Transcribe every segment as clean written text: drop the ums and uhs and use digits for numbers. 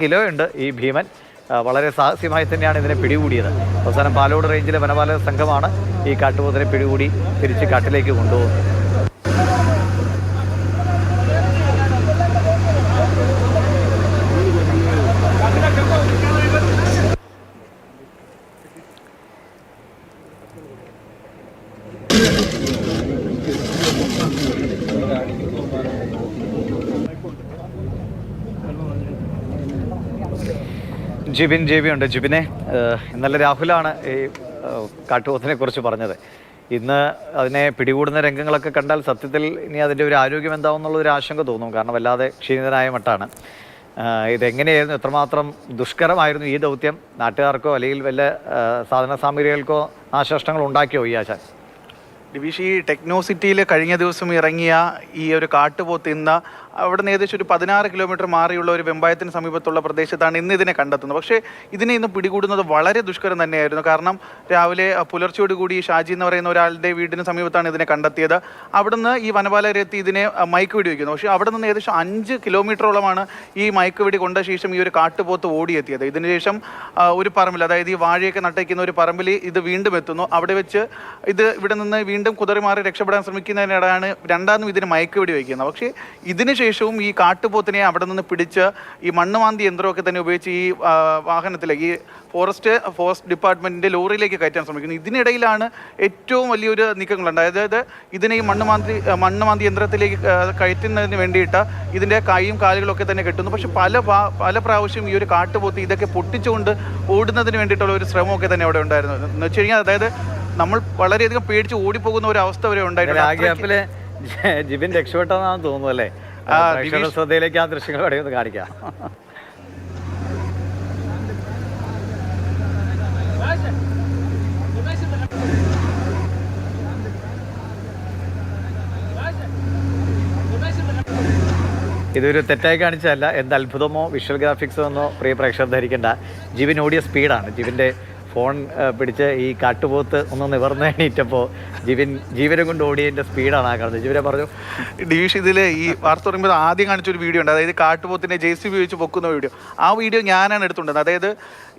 Kilo ഉണ്ട് ഈ ഭീമൻ. വളരെ സാഹസ്യമായി തന്നെയാണ് ഇതിനെ പിടികൂടിയത്. അവസാനം പാലോട് റേഞ്ചിലെ വനപാലക സംഘമാണ് ഈ കാട്ടുപോത്തിനെ പിടികൂടി തിരിച്ച് കാട്ടിലേക്ക് കൊണ്ടുപോകുന്നത്. ജിബിൻ ഉണ്ട്. ജിബിനെ, ഇന്നലെ രാഹുലാണ് ഈ കാട്ടുപോത്തിനെ കുറിച്ച് പറഞ്ഞത്. ഇന്ന് അതിനെ പിടികൂടുന്ന രംഗങ്ങളൊക്കെ കണ്ടാൽ സത്യത്തിൽ ഇനി അതിൻ്റെ ഒരു ആരോഗ്യം എന്താവുന്നുള്ളൊരു ആശങ്ക തോന്നും. കാരണം വല്ലാതെ ക്ഷീണിതനായ മട്ടാണ്. ഇതെങ്ങനെയായിരുന്നു, എത്രമാത്രം ദുഷ്കരമായിരുന്നു ഈ ദൗത്യം? നാട്ടുകാർക്കോ അല്ലെങ്കിൽ വല്ല സാധന സാമഗ്രികൾക്കോ നാശനഷ്ടങ്ങൾ ഉണ്ടാക്കിയോ ഈ ആശാൻ? ഡിവിഷ്, ഈ ടെക്നോസിറ്റിയിൽ കഴിഞ്ഞ ദിവസം ഇറങ്ങിയ ഈ ഒരു കാട്ടുപോത്ത് ഇന്ന് അവിടെ നിന്ന് ഏകദേശം ഒരു 16 കിലോമീറ്റർ മാറിയുള്ള ഒരു വെമ്പായത്തിന് സമീപത്തുള്ള പ്രദേശത്താണ് ഇന്ന് ഇതിനെ കണ്ടെത്തുന്നത്. പക്ഷേ ഇതിനെ ഇന്ന് പിടികൂടുന്നത് വളരെ ദുഷ്കരം തന്നെയായിരുന്നു. കാരണം രാവിലെ പുലർച്ചയോടുകൂടി ഷാജി എന്ന് പറയുന്ന ഒരാളുടെ വീടിന് സമീപത്താണ് ഇതിനെ കണ്ടെത്തിയത്. അവിടുന്ന് ഈ വനപാലകരെത്തി ഇതിനെ മയക്ക് വെടി വയ്ക്കുന്നു. പക്ഷേ അവിടെ നിന്ന് ഏകദേശം 5 കിലോമീറ്ററോളമാണ് ഈ മയക്ക് വെടി കൊണ്ട ശേഷം ഈ ഒരു കാട്ടുപോത്ത് ഓടിയെത്തിയത്. ഇതിനുശേഷം ഒരു പറമ്പിൽ, അതായത് ഈ വാഴയൊക്കെ നട്ടയ്ക്കുന്ന ഒരു പറമ്പിൽ ഇത് വീണ്ടും എത്തുന്നു. അവിടെ വെച്ച് ഇവിടെ നിന്ന് വീണ്ടും കുതറി മാറി രക്ഷപ്പെടാൻ ശ്രമിക്കുന്നതിനിടെയാണ് രണ്ടാമതും ഇതിന് മയക്ക് വെടി വയ്ക്കുന്നത്. പക്ഷേ ഇതിനുശേഷവും ഈ കാട്ടുപോത്തിനെ അവിടെ നിന്ന് പിടിച്ച് ഈ മണ്ണുമാന്തി യന്ത്രമൊക്കെ തന്നെ ഉപയോഗിച്ച് ഈ വാഹനത്തിലേക്ക്, ഈ ഫോറസ്റ്റ് ഡിപ്പാർട്ട്മെന്റിന്റെ ലോറിയിലേക്ക് കയറ്റാൻ ശ്രമിക്കുന്നു. ഇതിനിടയിലാണ് ഏറ്റവും വലിയൊരു നീക്കങ്ങളുണ്ട്. അതായത് ഇതിനെ ഈ മണ്ണുമാന്തി യന്ത്രത്തിലേക്ക് കയറ്റുന്നതിന് വേണ്ടിയിട്ട് ഇതിന്റെ കൈയും കാലുകളൊക്കെ തന്നെ കെട്ടുന്നു. പക്ഷെ പല പ്രാവശ്യം ഈ ഒരു കാട്ടുപോത്ത് ഇതൊക്കെ പൊട്ടിച്ചുകൊണ്ട് ഓടുന്നതിന് വേണ്ടിയിട്ടുള്ള ഒരു ശ്രമമൊക്കെ തന്നെ അവിടെ ഉണ്ടായിരുന്നു. എന്ന് വെച്ച് കഴിഞ്ഞാൽ, അതായത് നമ്മൾ വളരെയധികം പേടിച്ച് ഓടിപ്പോകുന്ന ഒരു അവസ്ഥ വരെ ഉണ്ടായിട്ടുണ്ട്. ജിബിൻ രക്ഷപ്പെട്ടെന്നാണ് തോന്നുന്നു അല്ലേ? ശ്രദ്ധയിലേക്ക് ആ ദൃശ്യങ്ങൾ അവിടെ ഒന്ന് കാണിക്കാം. ഇതൊരു തെറ്റായി കാണിച്ചതല്ല. എന്ത് അത്ഭുതമോ വിഷ്വൽ ഗ്രാഫിക്സോ എന്നോ പ്രിയ പ്രേക്ഷകർ ധരിക്കേണ്ട. ജിബിൻ ഓടിയ സ്പീഡാണ്. ജിബിൻ്റെ ഫോൺ പിടിച്ച് ഈ കാട്ടുപോത്ത് ഒന്ന് നിവർന്ന് എണീറ്റപ്പോൾ ജീവനെ കൊണ്ട് ഓടിയതിൻ്റെ സ്പീഡാണ് ആ കാണുന്നത്. ജീവനെ പറഞ്ഞു. ഡിവിഷ്, ഇതിൽ ഈ വാർത്ത പറയുമ്പോൾ ആദ്യം കാണിച്ചൊരു വീഡിയോ ഉണ്ട്. അതായത് കാട്ടുപോത്തിനെ JCB വെച്ച് പൊക്കുന്ന വീഡിയോ. ആ വീഡിയോ ഞാനാണ് എടുത്തുകൊണ്ടത്. അതായത്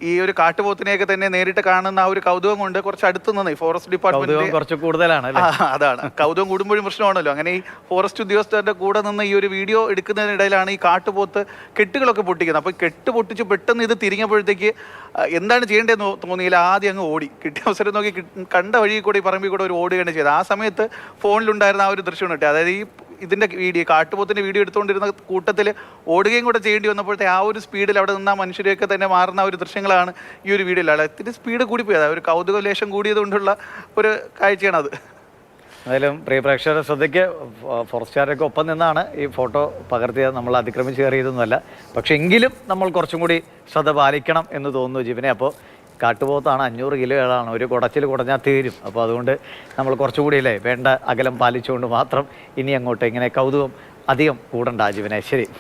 ഈ ഒരു കാട്ടുപോത്തിനെയൊക്കെ തന്നെ നേരിട്ട് കാണുന്ന ആ ഒരു കൗതുകം കൊണ്ട് കുറച്ച് അടുത്ത് നിന്ന് ഫോറസ്റ്റ് ഡിപ്പാർട്ട്മെന്റ് കുറച്ച് കൂടുതലാണ്. അതാണ്, കൗതുകം കൂടുമ്പോഴും പ്രശ്നമാണല്ലോ. അങ്ങനെ ഈ ഫോറസ്റ്റ് ഉദ്യോഗസ്ഥരുടെ കൂടെ നിന്ന് ഈ ഒരു വീഡിയോ എടുക്കുന്നതിനിടയിലാണ് ഈ കാട്ടുപോത്ത് കെട്ടുകളൊക്കെ പൊട്ടിക്കുന്നത്. അപ്പോൾ കെട്ട് പൊട്ടിച്ച് പെട്ടെന്ന് ഇത് തിരിഞ്ഞപ്പോഴത്തേക്ക് എന്താണ് ചെയ്യേണ്ടതെന്ന് തോന്നിയില്ല. ആദ്യം അങ്ങ് ഓടി, കിട്ടിയ അവസരം നോക്കി കണ്ട വഴി കൂടെ ഈ പറമ്പിൽ കൂടെ ഒരു ഓടുകയാണ് ചെയ്തത്. ആ സമയത്ത് ഫോണിലുണ്ടായിരുന്ന ആ ഒരു ദൃശ്യം കിട്ടി. അതായത് ഇതിൻ്റെ കാട്ടുപോത്തിൻ്റെ വീഡിയോ എടുത്തുകൊണ്ടിരുന്ന കൂട്ടത്തിൽ ഓടുകയും കൂടെ ചെയ്യേണ്ടി വന്നപ്പോഴത്തെ ആ ഒരു സ്പീഡിൽ അവിടെ നിന്ന് ആ മനുഷ്യരെയൊക്കെ തന്നെ മാറുന്ന ഒരു ദൃശ്യങ്ങളാണ് ഈ ഒരു വീഡിയോയിലാണ്. ഇത്തിരി സ്പീഡ് കൂടിപ്പോയത്, ഒരു കൗതുക ലേശം കൂടിയത് കൊണ്ടുള്ള ഒരു കാഴ്ചയാണ് അത്. എന്തായാലും പ്രിയ പ്രേക്ഷകരുടെ ശ്രദ്ധയ്ക്ക്, ഫോറസ്റ്റുകാരൊക്കെ ഒപ്പം നിന്നാണ് ഈ ഫോട്ടോ പകർത്തിയത്. നമ്മൾ അതിക്രമിച്ച് കയറിയതൊന്നുമല്ല. പക്ഷെ എങ്കിലും നമ്മൾ കുറച്ചും കൂടി ശ്രദ്ധ പാലിക്കണം എന്ന് തോന്നുന്നു ജീവനെ. അപ്പോൾ കാട്ടുപോത്താണ്, 500 കിലോകളാണ്. ഒരു കുടച്ചിൽ കുടഞ്ഞാൽ തീരും. അപ്പോൾ അതുകൊണ്ട് നമ്മൾ കുറച്ചുകൂടി വേണ്ട അകലം പാലിച്ചുകൊണ്ട് മാത്രം ഇനി അങ്ങോട്ട് ഇങ്ങനെ കൗതുകം അധികം കൂടണ്ട ജീവനെ. ശരി.